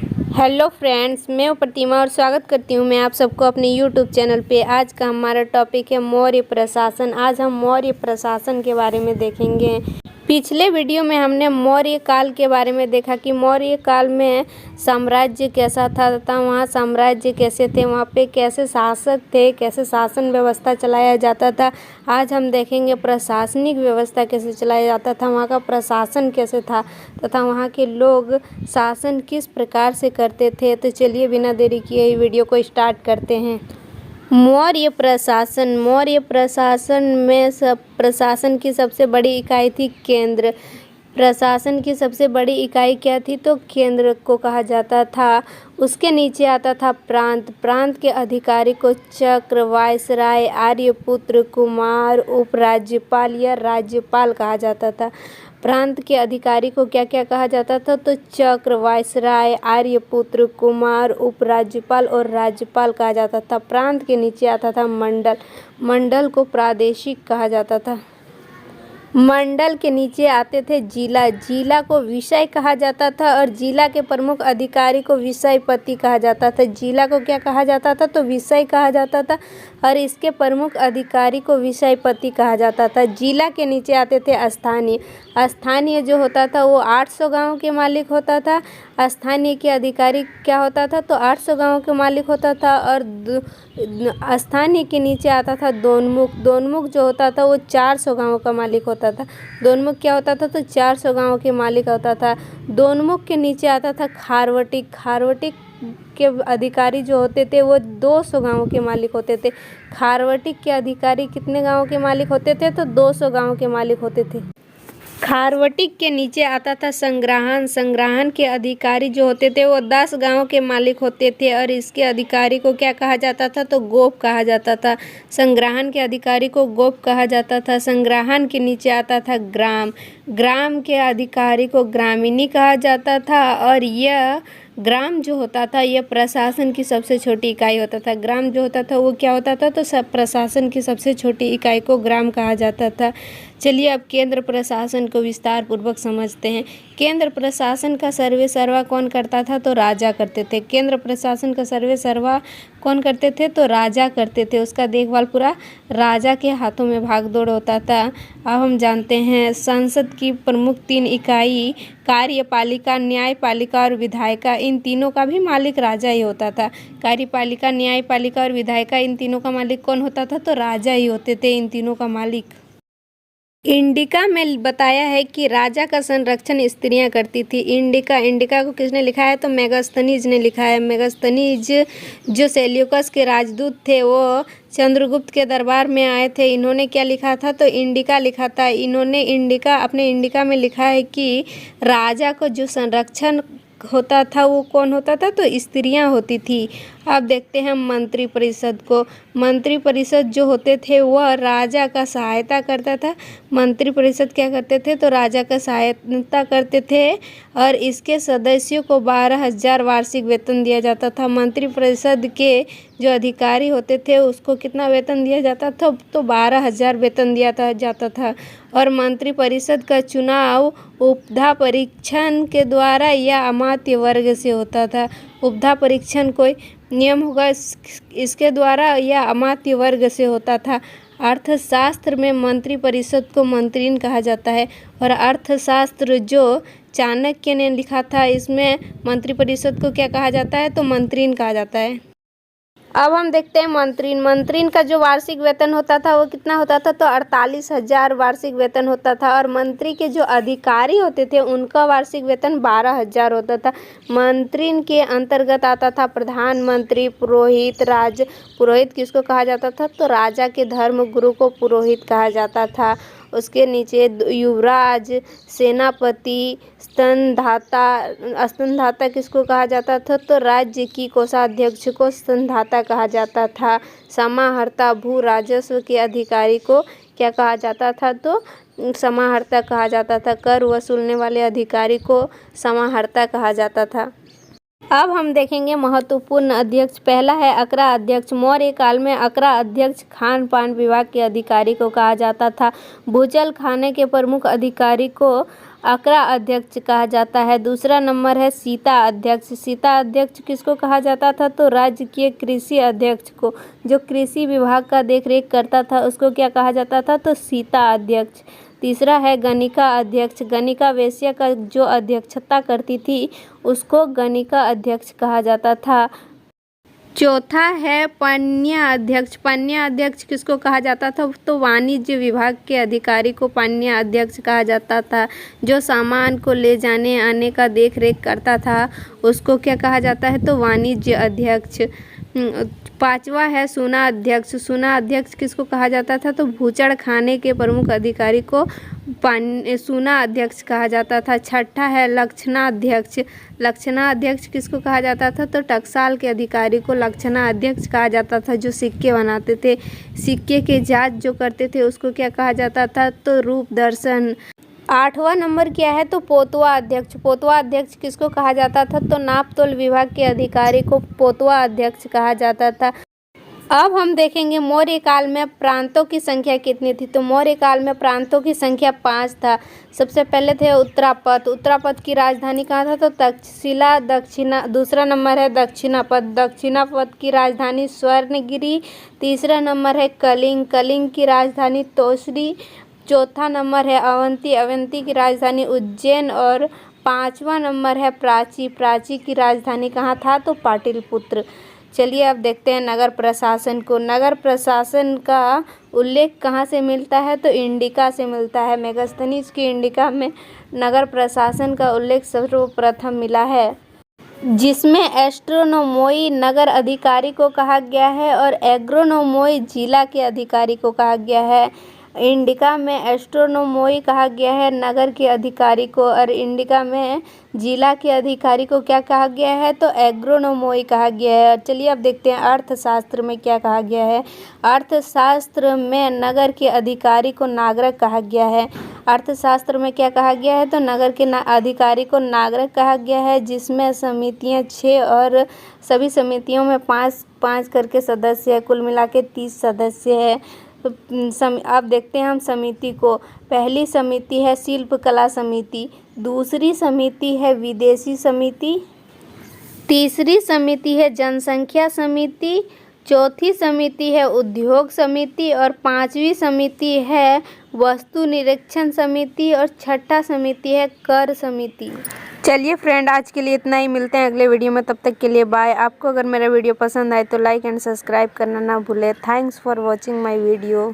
Hello friends, मैं प्रतिमा और स्वागत करती हूँ मैं आप सबको अपने यूट्यूब चैनल पे। आज का हमारा टॉपिक है मौर्य प्रशासन। आज हम मौर्य प्रशासन के बारे में देखेंगे। पिछले वीडियो में हमने मौर्य काल के बारे में देखा कि मौर्य काल में साम्राज्य कैसा था तथा वहाँ साम्राज्य कैसे थे, वहाँ पे कैसे शासक थे, कैसे शासन व्यवस्था चलाया जाता था। आज हम देखेंगे प्रशासनिक व्यवस्था कैसे चलाया जाता था, वहाँ का प्रशासन कैसे था तथा वहाँ के लोग शासन किस प्रकार से करते थे। तो चलिए बिना देरी किए वीडियो को स्टार्ट करते हैं। मौर्य प्रशासन में प्रशासन की सबसे बड़ी इकाई थी केंद्र। प्रशासन की सबसे बड़ी इकाई क्या थी, तो केंद्र को कहा जाता था। उसके नीचे आता था प्रांत। प्रांत के अधिकारी को चक्र, वायसराय, आर्यपुत्र, कुमार, उपराज्यपाल या राज्यपाल कहा जाता था। प्रांत के अधिकारी को क्या क्या कहा जाता था, तो चक्र, वायसराय, आर्यपुत्र, कुमार, उपराज्यपाल और राज्यपाल कहा जाता था। प्रांत के नीचे आता था मंडल। मंडल को प्रादेशिक कहा जाता था। मंडल के नीचे आते थे जिला। जिला को विषय कहा जाता था और जिला के प्रमुख अधिकारी को विषयपति कहा जाता था। जिला को क्या कहा जाता था, तो विषय कहा जाता था और इसके प्रमुख अधिकारी को विषयपति कहा जाता था। जिला के नीचे आते थे स्थानीय। स्थानीय जो होता था वो 800 गाँव के मालिक होता था। स्थानीय के अधिकारी क्या होता था, तो 800 गाँव के मालिक होता था। और स्थानीय के नीचे आता था दोनमुख। दोनमुख जो होता था वो 400 गाँव का मालिक होता था। दोनमुख क्या होता था, तो 400 गाँव के मालिक होता था। दोनमुख के नीचे आता था खारवटिक। खारवटिक के अधिकारी जो होते थे वो 200 गाँव के मालिक होते थे। खारवटिक के अधिकारी कितने गाँव के मालिक होते थे, तो 200 गाँव के मालिक होते थे। खारवटिक के नीचे आता था संग्राहन। संग्राहन के अधिकारी जो होते थे वो 10 गांव के मालिक होते थे और इसके अधिकारी को क्या कहा जाता था, तो गोप कहा जाता था। संग्राहन के अधिकारी को गोप कहा जाता था। संग्राहन के नीचे आता था ग्राम। ग्राम के अधिकारी को ग्रामीणी कहा जाता था और यह ग्राम जो होता था यह प्रशासन की सबसे छोटी इकाई होता था। ग्राम जो होता था वो क्या होता था, तो सब प्रशासन की सबसे छोटी इकाई को ग्राम कहा जाता था। चलिए अब केंद्र प्रशासन को विस्तार पूर्वक समझते हैं। केंद्र प्रशासन का सर्वे सर्वा कौन करता था, तो राजा करते थे। केंद्र प्रशासन का सर्वे सर्वा कौन करते थे, तो राजा करते थे। उसका देखभाल पूरा राजा के हाथों में भागदौड़ होता था। अब हम जानते हैं संसद की प्रमुख 3 इकाई कार्यपालिका, न्यायपालिका और विधायिका, इन तीनों का भी मालिक राजा ही होता था। कार्यपालिका, न्यायपालिका और विधायिका, इन तीनों का मालिक कौन होता था, तो राजा ही होते थे इन तीनों का मालिक। इंडिका में बताया है कि राजा का संरक्षण स्त्रियां करती थी। इंडिका को किसने लिखा है, तो मेगास्थनीज ने लिखा है। मेगास्थनीज जो सेल्यूकस के राजदूत थे वो चंद्रगुप्त के दरबार में आए थे। इन्होंने क्या लिखा था, तो इंडिका लिखा था। इन्होंने अपने इंडिका में लिखा है कि राजा को जो संरक्षण होता था वो कौन होता था, तो स्त्रियां होती थी। अब देखते हैं मंत्रिपरिषद को। मंत्रिपरिषद जो होते थे वह राजा का सहायता करता था। मंत्रिपरिषद क्या करते थे, तो राजा का सहायता करते थे और इसके सदस्यों को 12,000 वार्षिक वेतन दिया जाता था। मंत्रिपरिषद के जो अधिकारी होते थे उसको कितना वेतन दिया जाता था, तो 12,000 वेतन दिया जाता था। और मंत्रिपरिषद का चुनाव उपधा परीक्षण के द्वारा या अमात्य वर्ग से होता था। उपधा परीक्षण कोई नियम होगा इसके द्वारा या अमात्य वर्ग से होता था। अर्थशास्त्र में मंत्रिपरिषद को मंत्रीन कहा जाता है और अर्थशास्त्र जो चाणक्य ने लिखा था इसमें मंत्रिपरिषद को क्या कहा जाता है, तो मंत्रीन कहा जाता है। अब हम देखते हैं मंत्रीन। मंत्रीन का जो वार्षिक वेतन होता था वो कितना होता था, तो 48,000 वार्षिक वेतन होता था। और मंत्री के जो अधिकारी होते थे उनका वार्षिक वेतन 12,000 होता था। मंत्रीन के अंतर्गत आता था प्रधानमंत्री, पुरोहित। पुरोहित किसको कहा जाता था, तो राजा के धर्म गुरु को पुरोहित कहा जाता था। उसके नीचे युवराज, सेनापति, स्तनधाता किसको कहा जाता था, तो राज्य की कोषाध्यक्ष को स्तनधाता कहा जाता था। समाहर्ता, भू राजस्व के अधिकारी को क्या कहा जाता था, तो समाहर्ता कहा जाता था। कर वसूलने वाले अधिकारी को समाहर्ता कहा जाता था। अब हम देखेंगे महत्वपूर्ण अध्यक्ष। पहला है अकरा अध्यक्ष। मौर्य काल में अकरा अध्यक्ष खान पान विभाग के अधिकारी को कहा जाता था। भूजल खाने के प्रमुख अधिकारी को अकरा अध्यक्ष कहा जाता है। दूसरा नंबर है सीता अध्यक्ष। सीता अध्यक्ष किसको कहा जाता था? तो राज्य के कृषि अध्यक्ष को, जो कृषि विभाग का देखरेख करता था उसको क्या कहा जाता था? तो सीता अध्यक्ष। तीसरा है गणिका अध्यक्ष। गणिका वेश्या का जो अध्यक्षता करती थी उसको गणिका अध्यक्ष कहा जाता था। चौथा है पन्या अध्यक्ष। पन्या अध्यक्ष किसको कहा जाता था? तो वाणिज्य विभाग के अधिकारी को पन्या अध्यक्ष कहा जाता था। जो सामान को ले जाने आने का देख रेख करता था उसको क्या कहा जाता है? तो वाणिज्य अध्यक्ष। पांचवा है सूना अध्यक्ष। सूना अध्यक्ष किसको कहा जाता था? तो भूचड़ खाने के प्रमुख अधिकारी को सूना अध्यक्ष कहा जाता था। छठा है लक्षणा अध्यक्ष। लक्षणा अध्यक्ष किसको कहा जाता था? तो टकसाल के अधिकारी को लक्षणा अध्यक्ष कहा जाता था। जो सिक्के बनाते थे, सिक्के के जांच जो करते थे उसको क्या कहा जाता था? तो रूप दर्शन। आठवां नंबर क्या है? तो पोतवा अध्यक्ष। पोतवा अध्यक्ष किसको कहा जाता था? तो नाप तोल विभाग के अधिकारी को पोतवा अध्यक्ष कहा जाता था। अब हम देखेंगे मौर्य काल में प्रांतों की संख्या कितनी थी। तो मौर्य काल में प्रांतों की संख्या 5 था। सबसे पहले थे उत्तरापथ। उत्तरापथ की राजधानी कहाँ था? तो तक्षशिला। दूसरा नंबर है दक्षिणापथ। दक्षिणापथ की राजधानी स्वर्णगिरी। तीसरा नंबर है कलिंग। कलिंग की राजधानी तोसरी। चौथा नंबर है अवंती। अवंती की राजधानी उज्जैन। और पांचवा नंबर है प्राची। प्राची की राजधानी कहाँ था? तो पाटलिपुत्र। चलिए अब देखते हैं नगर प्रशासन को। नगर प्रशासन का उल्लेख कहाँ से मिलता है? तो इंडिका से मिलता है। मेगास्थनीज की इंडिका में नगर प्रशासन का उल्लेख सर्वप्रथम मिला है, जिसमें एस्ट्रोनोमोई नगर अधिकारी को कहा गया है और एग्रोनोमोई जिला के अधिकारी को कहा गया है। इंडिका में एस्ट्रोनोमोई कहा गया है नगर के अधिकारी को, और इंडिका में जिला के अधिकारी को क्या कहा गया है? तो एग्रोनोमोई कहा गया है। चलिए अब देखते हैं अर्थशास्त्र में क्या कहा गया है। अर्थशास्त्र में नगर के अधिकारी को नागरिक कहा गया है। अर्थशास्त्र में क्या कहा गया है? तो नगर के अधिकारी को नागरिक कहा गया है, जिसमें समितियां 6 और सभी समितियों में 5-5 करके सदस्य है। कुल मिला के 30 सदस्य है। अब देखते हैं हम समिति को। पहली समिति है शिल्पकला समिति। दूसरी समिति है विदेशी समिति। तीसरी समिति है जनसंख्या समिति। चौथी समिति है उद्योग समिति। और पांचवी समिति है वस्तु निरीक्षण समिति। और छठा समिति है कर समिति। चलिए फ्रेंड, आज के लिए इतना ही। मिलते हैं अगले वीडियो में, तब तक के लिए बाय। आपको अगर मेरा वीडियो पसंद आए तो लाइक एंड सब्सक्राइब करना ना भूलें। Thanks for watching my video.